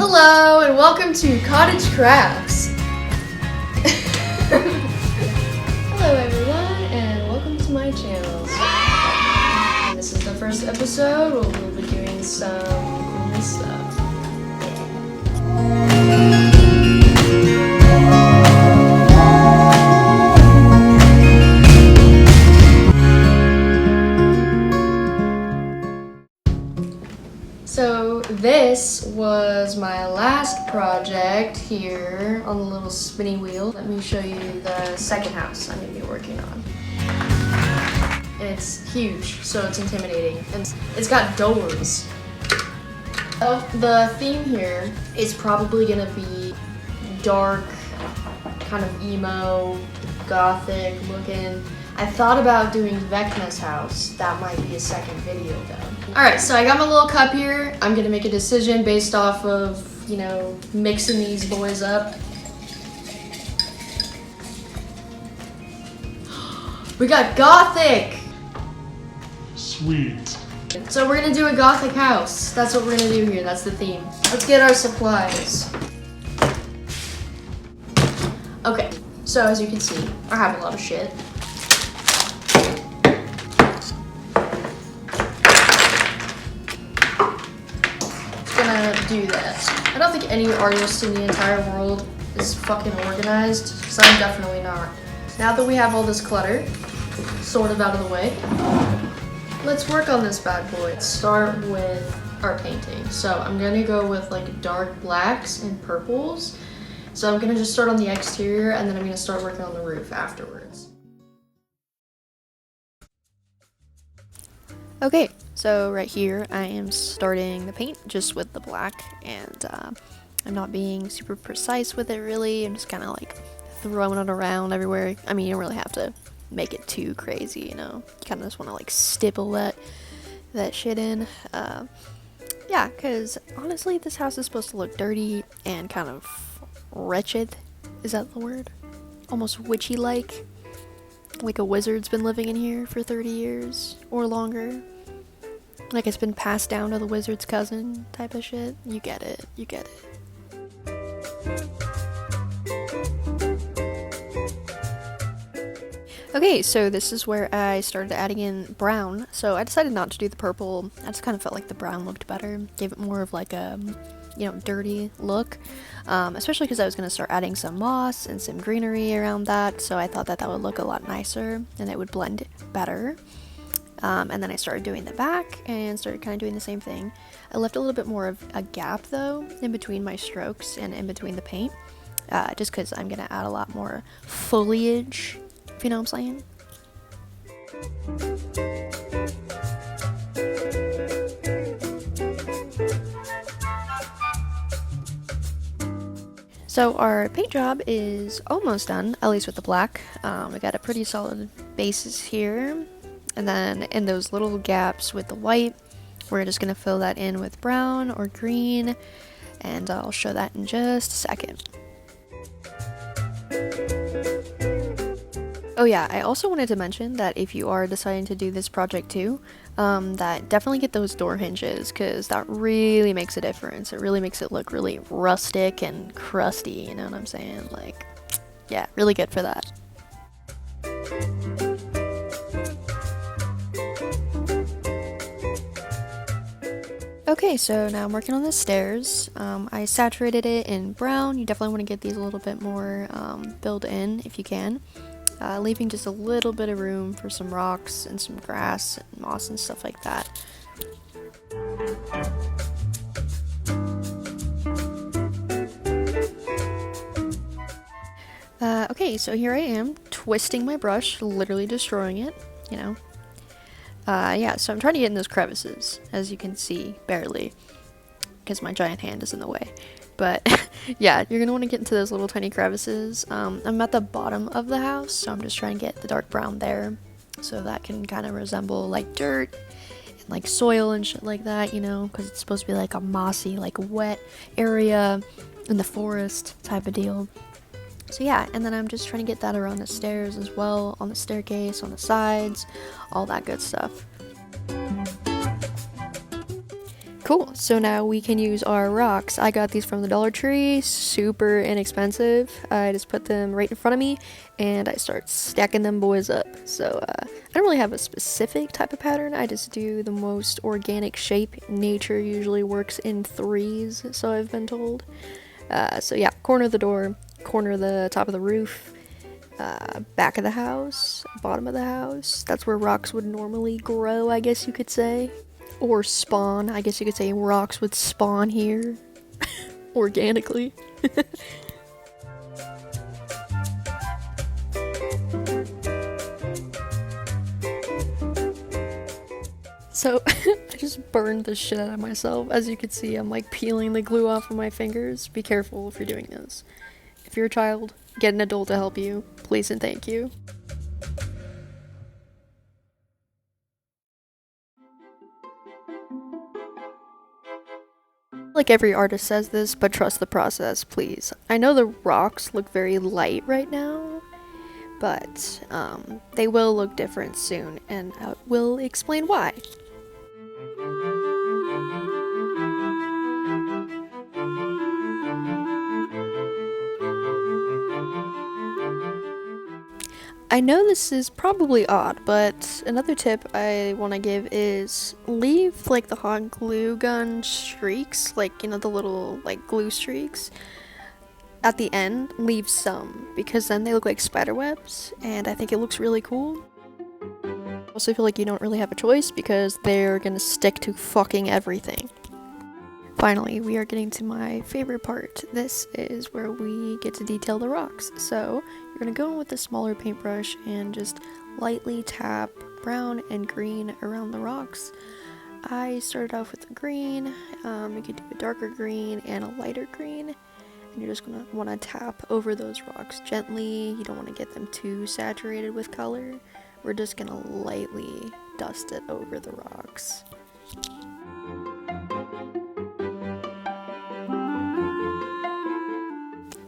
Hello and welcome to Cottage Crafts. Hello everyone and welcome to my channel. And this is the first episode where we'll be doing some cool stuff. So this was my last project here on the little spinny wheel. Let me show you the second house I'm going to be working on. And it's huge, so it's intimidating. And it's got doors. The theme here is probably going to be dark, kind of emo, gothic looking. I thought about doing 𝙼𝚘𝚝𝚑𝚒𝚑𝚒 house. That might be a second video though. Alright, so I got my little cup here. I'm gonna make a decision based off of, mixing these boys up. We got gothic! Sweet. So we're gonna do a gothic house. That's what we're gonna do here, that's the theme. Let's get our supplies. Okay, so as you can see, I have a lot of shit. Do that. I don't think any artist in the entire world is fucking organized, because I'm definitely not. Now that we have all this clutter sort of out of the way, let's work on this bad boy. Let's start with our painting. So I'm gonna go with like dark blacks and purples. So I'm gonna just start on the exterior and then I'm gonna start working on the roof afterwards. Okay, so right here I am starting the paint just with the black, and I'm not being super precise with it really. I'm just kind of like throwing it around everywhere. I mean, you don't really have to make it too crazy, you kind of just want to like stipple that shit in. Yeah, because honestly this house is supposed to look dirty and kind of wretched. Is that the word? Almost witchy-like. Like a wizard's been living in here for 30 years or longer. Like it's been passed down to the wizard's cousin type of shit. You get it. You get it. Okay, so this is where I started adding in brown. So I decided not to do the purple. I just kind of felt like the brown looked better. Gave it more of like a, dirty look. Especially because I was going to start adding some moss and some greenery around that. So I thought that would look a lot nicer and it would blend better. And then I started doing the back and started kind of doing the same thing. I left a little bit more of a gap though in between my strokes and in between the paint. Just because I'm going to add a lot more foliage, if you know what I'm saying. So our paint job is almost done, at least with the black. We got a pretty solid basis here. And then in those little gaps with the white, we're just going to fill that in with brown or green. And I'll show that in just a second. Oh yeah, I also wanted to mention that if you are deciding to do this project too, that definitely get those door hinges, because that really makes a difference. It really makes it look really rustic and crusty, you know what I'm saying? Like, yeah, really good for that. Okay, so now I'm working on the stairs. I saturated it in brown. You definitely want to get these a little bit more filled in if you can. Leaving just a little bit of room for some rocks and some grass and moss and stuff like that. Okay, so here I am, twisting my brush, literally destroying it, yeah, so I'm trying to get in those crevices, as you can see, barely, because my giant hand is in the way. But yeah, you're gonna want to get into those little tiny crevices. I'm at the bottom of the house, so I'm just trying to get the dark brown there, so that can kind of resemble like dirt and like soil and shit like that, because it's supposed to be like a mossy, like wet area in the forest type of deal. So yeah, and then I'm just trying to get that around the stairs as well, on the staircase, on the sides, all that good stuff. Cool, so now we can use our rocks. I got these from the Dollar Tree, super inexpensive. I just put them right in front of me and I start stacking them boys up. So I don't really have a specific type of pattern, I just do the most organic shape. Nature usually works in threes, so I've been told. So yeah, corner of the door, corner of the top of the roof, back of the house, bottom of the house. That's where rocks would normally grow, I guess you could say. Or spawn. I guess you could say rocks would spawn here. Organically. So, I just burned the shit out of myself. As you can see, I'm like peeling the glue off of my fingers. Be careful if you're doing this. If you're a child, get an adult to help you. Please and thank you. Like every artist says this, but trust the process, please. I know the rocks look very light right now, but they will look different soon, and I will explain why. I know this is probably odd, but another tip I want to give is leave like the hot glue gun streaks, like, you know, the little like glue streaks at the end. Leave some, because then they look like spider webs and I think it looks really cool. I also feel like you don't really have a choice because they're gonna stick to fucking everything. Finally, we are getting to my favorite part. This is where we get to detail the rocks. So you're gonna go in with a smaller paintbrush and just lightly tap brown and green around the rocks. I started off with the green. You could do a darker green and a lighter green. And you're just gonna wanna tap over those rocks gently. You don't wanna get them too saturated with color. We're just gonna lightly dust it over the rocks.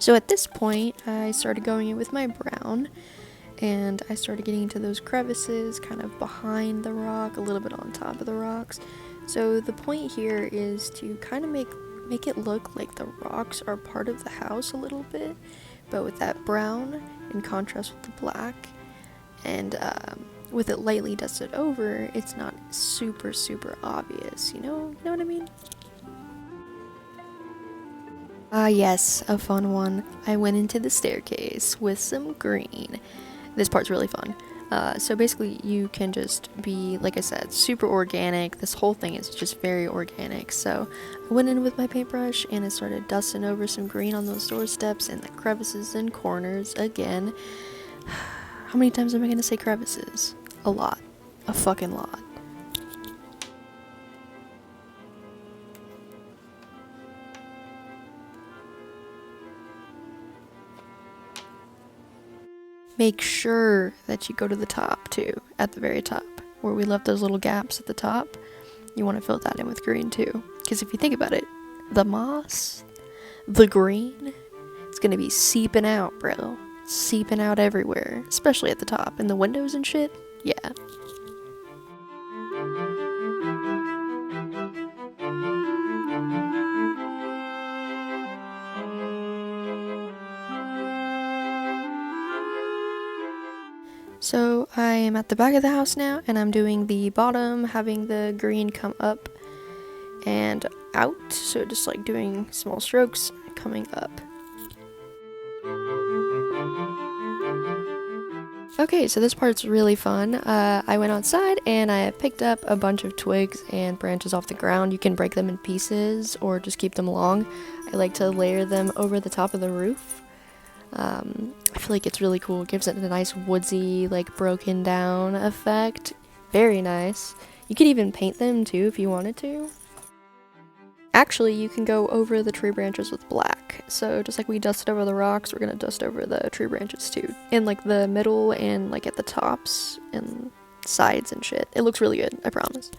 So at this point, I started going in with my brown, and I started getting into those crevices kind of behind the rock, a little bit on top of the rocks. So the point here is to kind of make it look like the rocks are part of the house a little bit, but with that brown in contrast with the black, and with it lightly dusted over, it's not super obvious, you know what I mean? Ah yes, a fun one. I went into the staircase with some green. This part's really fun. So basically you can just be, like I said, super organic. This whole thing is just very organic. So I went in with my paintbrush and I started dusting over some green on those doorsteps and the crevices and corners again. How many times am I gonna say crevices? A lot. A fucking lot. Make sure that you go to the top too, at the very top, where we left those little gaps at the top. You want to fill that in with green too, because if you think about it, the moss, the green, it's gonna be seeping out, bro. Seeping out everywhere, especially at the top, in the windows and shit. Yeah. So I am at the back of the house now, and I'm doing the bottom, having the green come up and out, so just like doing small strokes coming up. Okay, so this part's really fun. I went outside and I picked up a bunch of twigs and branches off the ground. You can break them in pieces or just keep them long. I like to layer them over the top of the roof. I feel like it's really cool. It gives it a nice woodsy, like broken down effect. Very nice. You could even paint them too if you wanted to. Actually, you can go over the tree branches with black. So just like we dusted over the rocks, we're gonna dust over the tree branches too. In like the middle and like at the tops and sides and shit. It looks really good, I promise.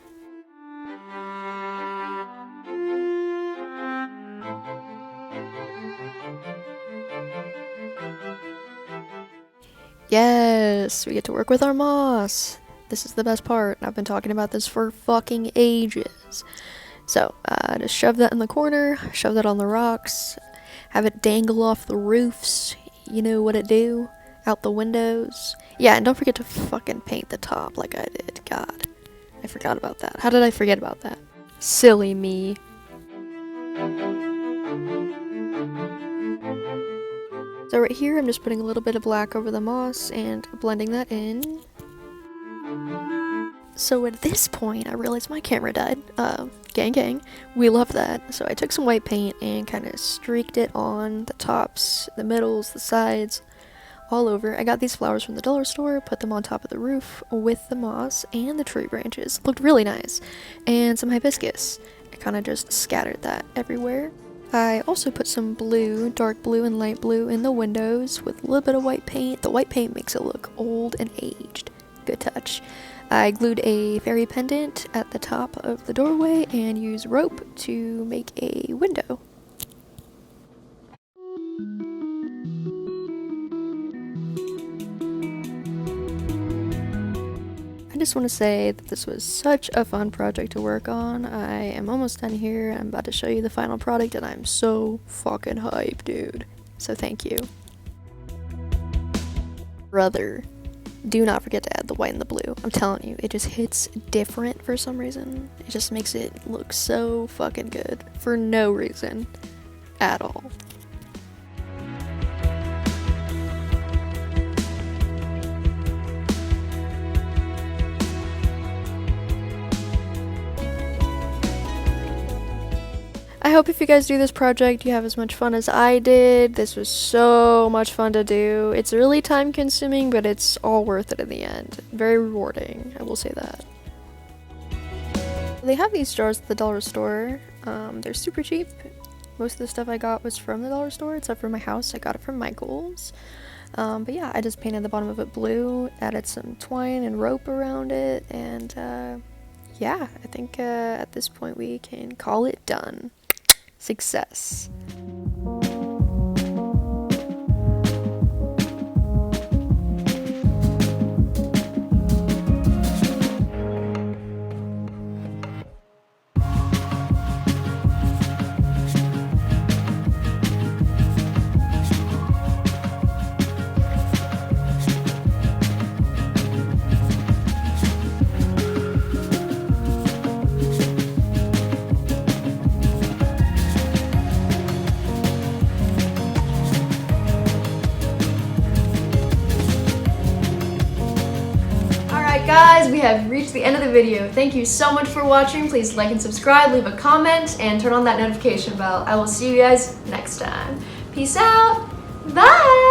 Yes, we get to work with our moss. This is the best part. I've been talking about this for fucking ages. So just shove that in the corner, shove that on the rocks, have it dangle off the roofs, you know what it do, out the windows. Yeah, and don't forget to fucking paint the top like I did. God, I forgot about that. How did I forget about that? Silly me. So right here, I'm just putting a little bit of black over the moss and blending that in. So at this point, I realized my camera died. Gang. We love that. So I took some white paint and kind of streaked it on the tops, the middles, the sides, all over. I got these flowers from the dollar store, put them on top of the roof with the moss and the tree branches. Looked really nice. And some hibiscus. I kind of just scattered that everywhere. I also put some blue, dark blue and light blue in the windows with a little bit of white paint. The white paint makes it look old and aged. Good touch. I glued a fairy pendant at the top of the doorway and used rope to make a window. I just want to say that this was such a fun project to work on. I am almost done here. I'm about to show you the final product and I'm so fucking hyped, dude. So thank you. Brother, do not forget to add the white and the blue. I'm telling you, it just hits different for some reason. It just makes it look so fucking good for no reason at all. I hope if you guys do this project, you have as much fun as I did. This was so much fun to do. It's really time consuming, but it's all worth it in the end. Very rewarding, I will say that. They have these jars at the dollar store. They're super cheap. Most of the stuff I got was from the dollar store, except for my house. I got it from Michael's. But yeah, I just painted the bottom of it blue, added some twine and rope around it, and yeah, I think at this point we can call it done. Success. Guys, we have reached the end of the video. Thank you so much for watching. Please like and subscribe, leave a comment, and turn on that notification bell. I will see you guys next time. Peace out. Bye.